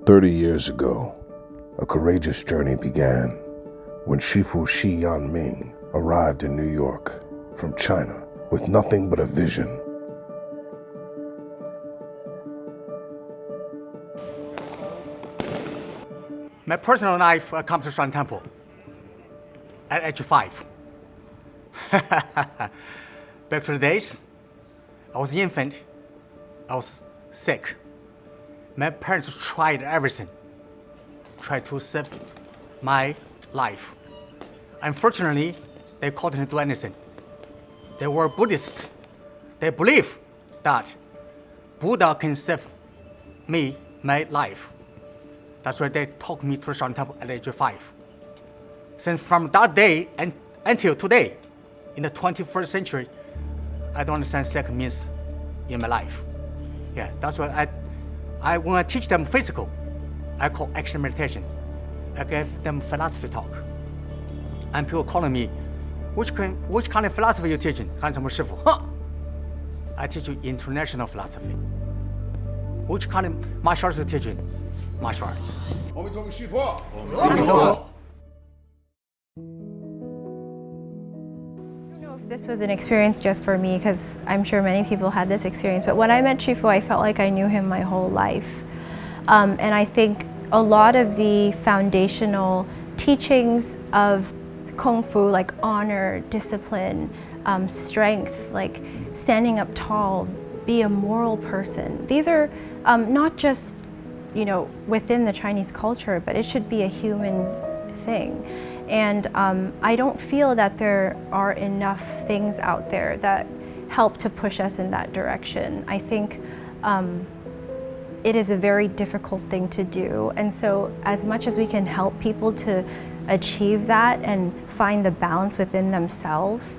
30 years ago, a courageous journey began when Shifu Shi Yanming arrived in New York from China with nothing but a vision. My personal life comes to Shan Temple at age 5. Back to the days, I was an infant, I was sick. My parents tried everything, tried to save my life. Unfortunately, they couldn't do anything. They were Buddhists. They believe that Buddha can save me, my life. That's why they took me to Shan Temple at age 5. Since from that day until today, in the 21st century, I don't understand second means in my life. Yeah, that's why when I teach them physical, I call action meditation. I give them philosophy talk. And people calling me, which kind of philosophy you teaching? 看什么师傅? Huh! I teach you international philosophy. Which kind of martial arts you teaching? Martial arts. 阿弥陀佛，师父。 This was an experience just for me because I'm sure many people had this experience, but when I met Shifu, I felt like I knew him my whole life. And I think a lot of the foundational teachings of Kung Fu, like honor, discipline, strength, like standing up tall, be a moral person, these are not just, within the Chinese culture, but it should be a human thing. And I don't feel that there are enough things out there that help to push us in that direction. I think it is a very difficult thing to do. And so as much as we can help people to achieve that and find the balance within themselves,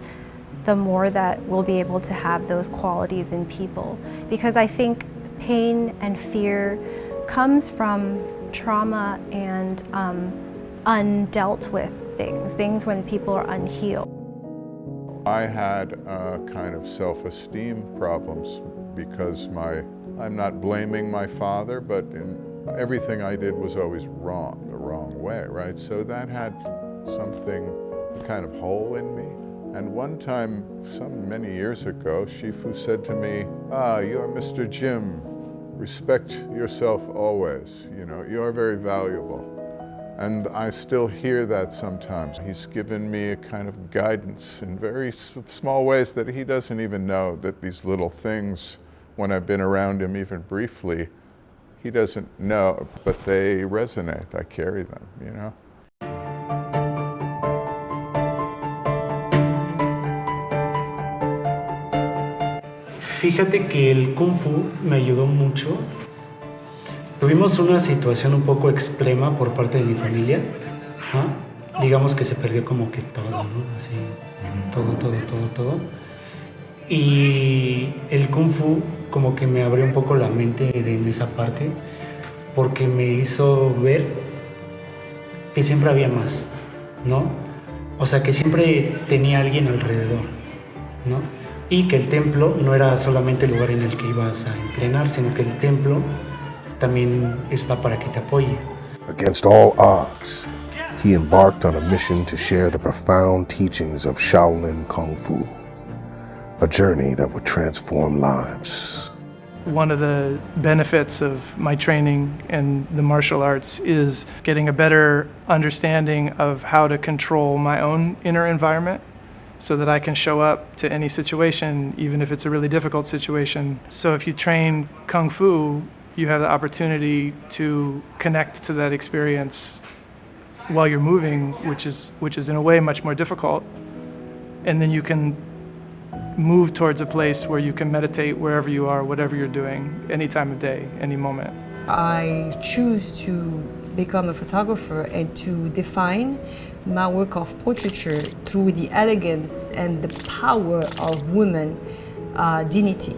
the more that we'll be able to have those qualities in people. Because I think pain and fear comes from trauma and undealt with things when people are unhealed. I had kind of self-esteem problems because I'm not blaming my father, but everything I did was always wrong, the wrong way, right? So that had something kind of hole in me. And one time, many years ago, Shifu said to me, you're Mr. Jim, respect yourself always, you're very valuable. And I still hear that sometimes. He's given me a kind of guidance in very small ways that he doesn't even know, that these little things, when I've been around him even briefly, he doesn't know, but they resonate. I carry them, Fíjate que el Kung Fu me ayudó mucho. Tuvimos una situación un poco extrema por parte de mi familia. Digamos que se perdió como que todo, ¿no? Así, todo. Y el Kung Fu como que me abrió un poco la mente en esa parte, porque me hizo ver que siempre había más, ¿no? O sea, que siempre tenía alguien alrededor, ¿no? Y que el templo no era solamente el lugar en el que ibas a entrenar, sino que el templo también está para que te apoye. Against all odds, he embarked on a mission to share the profound teachings of Shaolin Kung Fu, a journey that would transform lives. One of the benefits of my training in the martial arts is getting a better understanding of how to control my own inner environment so that I can show up to any situation, even if it's a really difficult situation. So if you train Kung Fu, you have the opportunity to connect to that experience while you're moving, which is in a way much more difficult. And then you can move towards a place where you can meditate wherever you are, whatever you're doing, any time of day, any moment. I choose to become a photographer and to define my work of portraiture through the elegance and the power of women dignity.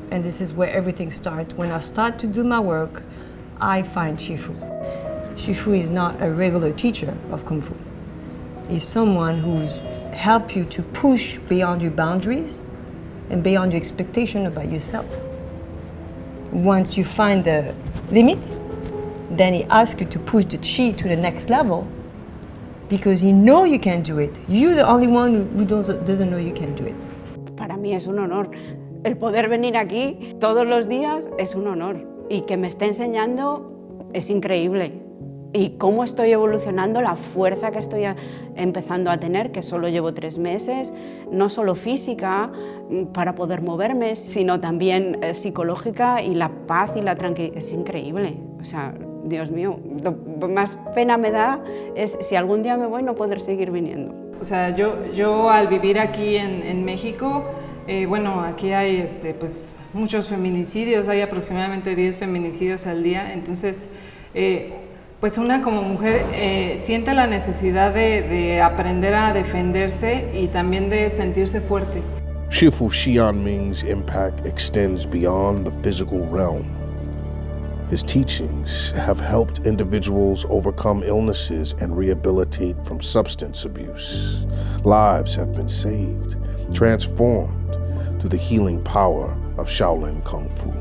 And this is where everything starts. When I start to do my work, I find Shifu. Shifu is not a regular teacher of Kung Fu. He's someone who's helped you to push beyond your boundaries and beyond your expectation about yourself. Once you find the limits, then he asks you to push the chi to the next level because he knows you can do it. You're the only one who doesn't know you can do it. Para mí es un honor. El poder venir aquí todos los días es un honor. Y que me esté enseñando es increíble. Y cómo estoy evolucionando, la fuerza que estoy empezando a tener, que solo llevo 3 meses, no solo física para poder moverme, sino también psicológica, y la paz y la tranquilidad. Es increíble. O sea, Dios mío, lo más pena me da es si algún día me voy no poder seguir viniendo. O sea, yo al vivir aquí en México, bueno, aquí hay pues, muchos feminicidios, hay aproximadamente 10 feminicidios al día, entonces pues una como mujer siente la necesidad de aprender a defenderse y también de sentirse fuerte. Shifu Xianming's impact extends beyond the physical realm. His teachings have helped individuals overcome illnesses and rehabilitate from substance abuse. Lives have been saved, transformed through the healing power of Shaolin Kung Fu.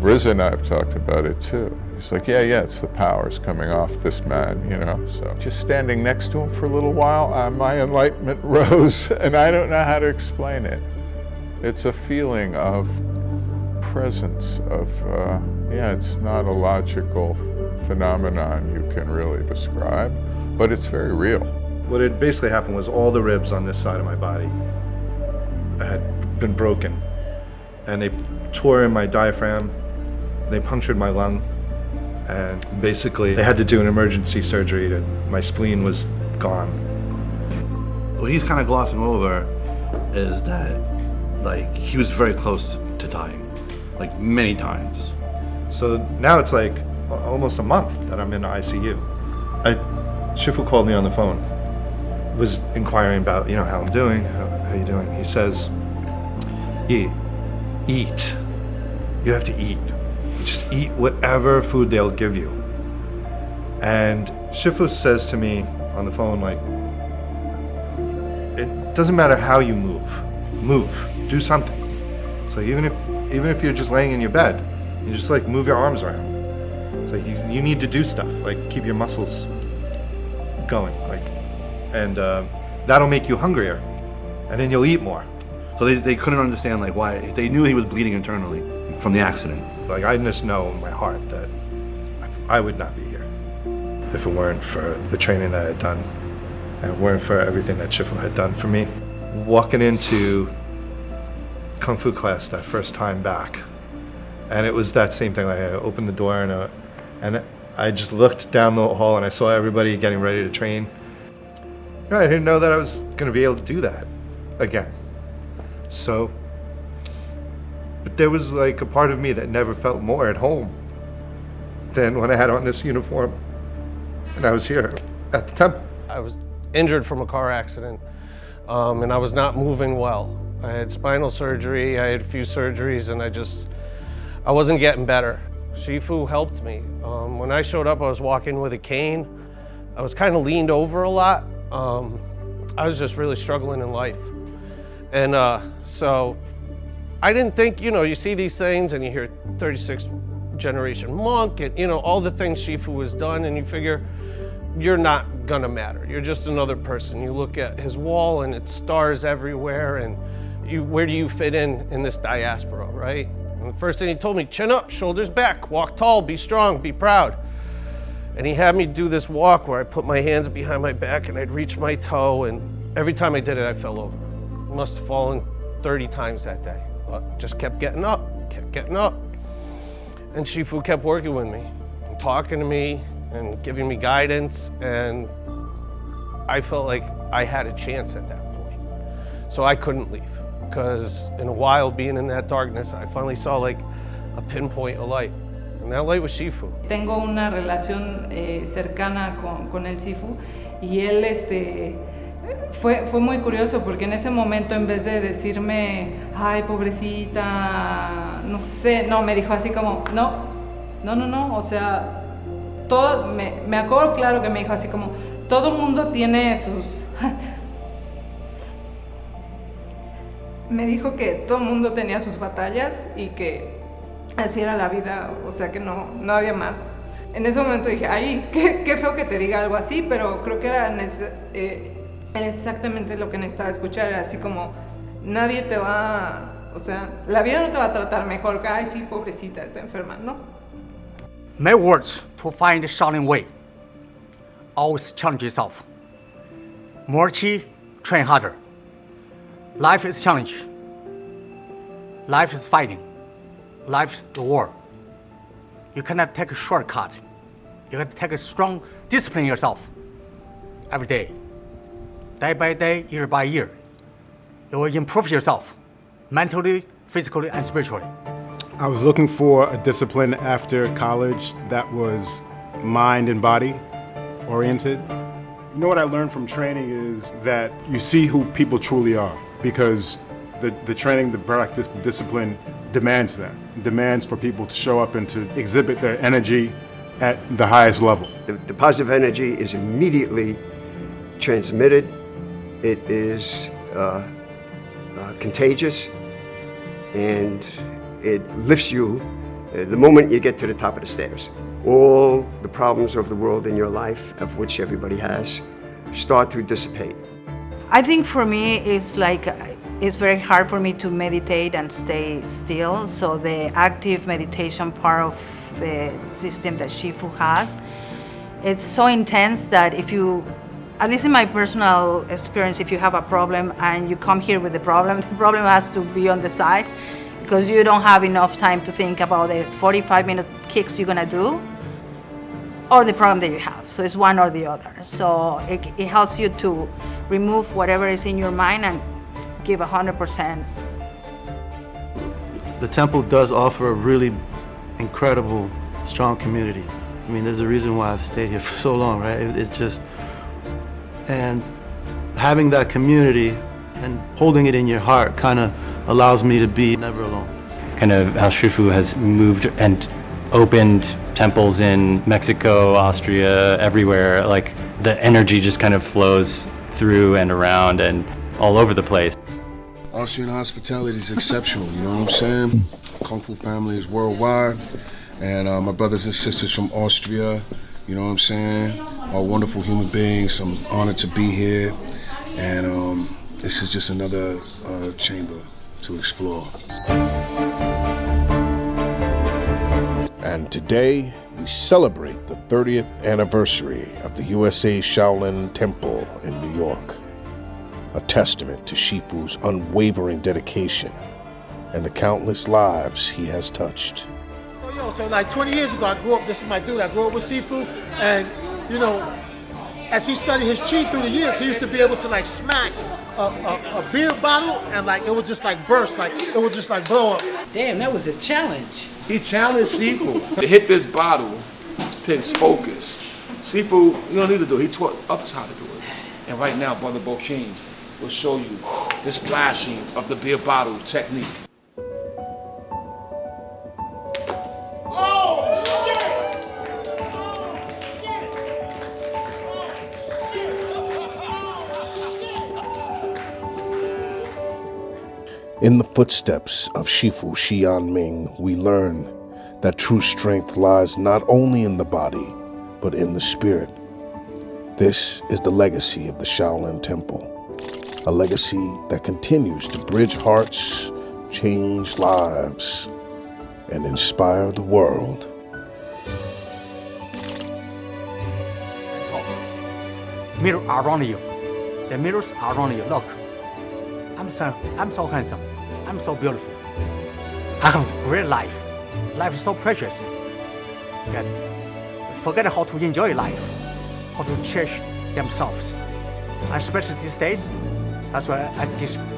Riza and I have talked about it too. He's like, yeah, it's the powers coming off this man, you know. So just standing next to him for a little while, my enlightenment rose, and I don't know how to explain it. It's a feeling of presence, of, it's not a logical phenomenon you can really describe, but it's very real. What had basically happened was all the ribs on this side of my body had been broken, and they tore in my diaphragm, they punctured my lung, and basically they had to do an emergency surgery that my spleen was gone. What he's kind of glossing over is that, like, he was very close to dying, like many times. So now it's like almost a month that I'm in the ICU. Shifu called me on the phone, was inquiring about, how I'm doing, how you doing. He says, eat. You have to eat. Just eat whatever food they'll give you. And Shifu says to me on the phone, like, it doesn't matter how you move, do something. So even if you're just laying in your bed, you just like move your arms around. It's like you need to do stuff, like keep your muscles going, like, and that'll make you hungrier, and then you'll eat more. So they couldn't understand, like, why. They knew he was bleeding internally from the accident. Like, I just know in my heart that I would not be here if it weren't for the training that I had done, and it weren't for everything that Shifu had done for me. Walking into Kung Fu class that first time back, and it was that same thing. Like, I opened the door and I just looked down the hall and I saw everybody getting ready to train. I didn't know that I was going to be able to do that again. So, but there was like a part of me that never felt more at home than when I had on this uniform and I was here at the temple. I was injured from a car accident, and I was not moving well. I had spinal surgery, I had a few surgeries, and I wasn't getting better. Shifu helped me. When I showed up, I was walking with a cane. I was kind of leaned over a lot. I was just really struggling in life. And so I didn't think, you see these things and you hear 36th generation monk and, all the things Shifu has done, and you figure you're not gonna matter. You're just another person. You look at his wall and it's stars everywhere, and where do you fit in this diaspora, right? And the first thing he told me, chin up, shoulders back, walk tall, be strong, be proud. And he had me do this walk where I put my hands behind my back and I'd reach my toe, and every time I did it, I fell over. I must have fallen 30 times that day, but just kept getting up. And Shifu kept working with me, and talking to me, and giving me guidance, and I felt like I had a chance at that point. So I couldn't leave, because in a while being in that darkness, I finally saw like a pinpoint of light, and that light was Shifu. Tengo una relación cercana con el Shifu, y él fue muy curioso porque en ese momento, en vez de decirme, ay, pobrecita, no sé, no, me dijo así como, no, o sea, todo, me acuerdo claro que me dijo así como, todo mundo tiene sus... me dijo que todo mundo tenía sus batallas y que así era la vida, o sea que no había más. En ese momento dije, ay, qué feo que te diga algo así, pero creo que era exactamente lo que necesitaba escuchar. Era así como, nadie te va, o sea, la vida no te va a tratar mejor que, ay, sí, pobrecita, está enferma, ¿no? Make words to find the Shaolin way. Always challenge yourself. More chi, train harder. Life is challenge. Life is fighting. Life is the war. You cannot take a shortcut. You have to take a strong discipline yourself every day. Day by day, year by year. You will improve yourself mentally, physically, and spiritually. I was looking for a discipline after college that was mind and body oriented. You know what I learned from training is that you see who people truly are, because the training, the practice, the discipline demands that. It demands for people to show up and to exhibit their energy at the highest level. The positive energy is immediately transmitted. It is contagious, and it lifts you the moment you get to the top of the stairs. All the problems of the world in your life, of which everybody has, start to dissipate. I think for me it's very hard for me to meditate and stay still, so the active meditation part of the system that Shifu has, it's so intense that if you, at least in my personal experience, if you have a problem and you come here with the problem has to be on the side, because you don't have enough time to think about the 45-minute kicks you're gonna do or the problem that you have. So it's one or the other. So it helps you to remove whatever is in your mind and give 100%. The temple does offer a really incredible, strong community. I mean, there's a reason why I've stayed here for so long, right? It's just, and having that community and holding it in your heart kind of allows me to be never alone. Kind of how Shifu has moved and opened temples in Mexico, Austria, everywhere. Like the energy just kind of flows through and around and all over the place. Austrian hospitality is exceptional, you know what I'm saying? Kung Fu family is worldwide, and my brothers and sisters from Austria, you know what I'm saying, are wonderful human beings. I'm honored to be here, and this is just another chamber to explore. And today, we celebrate the 30th anniversary of the USA Shaolin Temple in New York, a testament to Shifu's unwavering dedication and the countless lives he has touched. So like 20 years ago, I grew up, this is my dude, I grew up with Shifu, and you know, as he studied his chi through the years, he used to be able to like smack a beer bottle and like it would just like burst, like it would just like blow up. Damn, that was a challenge. He challenged Shifu to hit this bottle to take focus. Shifu, you don't need to do it. He taught others how to do it. And right now, Brother Boking will show you the splashing of the beer bottle technique. In the footsteps of Shifu Xianming, we learn that true strength lies not only in the body, but in the spirit. This is the legacy of the Shaolin Temple, a legacy that continues to bridge hearts, change lives, and inspire the world. Mirrors are around you. The mirrors are around you. Look, I'm so handsome. I'm so beautiful. I have a great life. Life is so precious. Forget how to enjoy life, how to cherish themselves. And especially these days, that's why I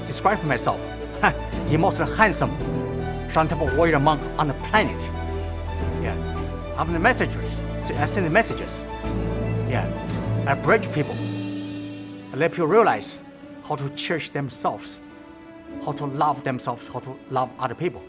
describe myself, the most handsome Shaolin Temple warrior monk on the planet. Yeah, I'm the messenger. I send the messages. Yeah, I bridge people. I let people realize how to cherish themselves, how to love themselves, how to love other people.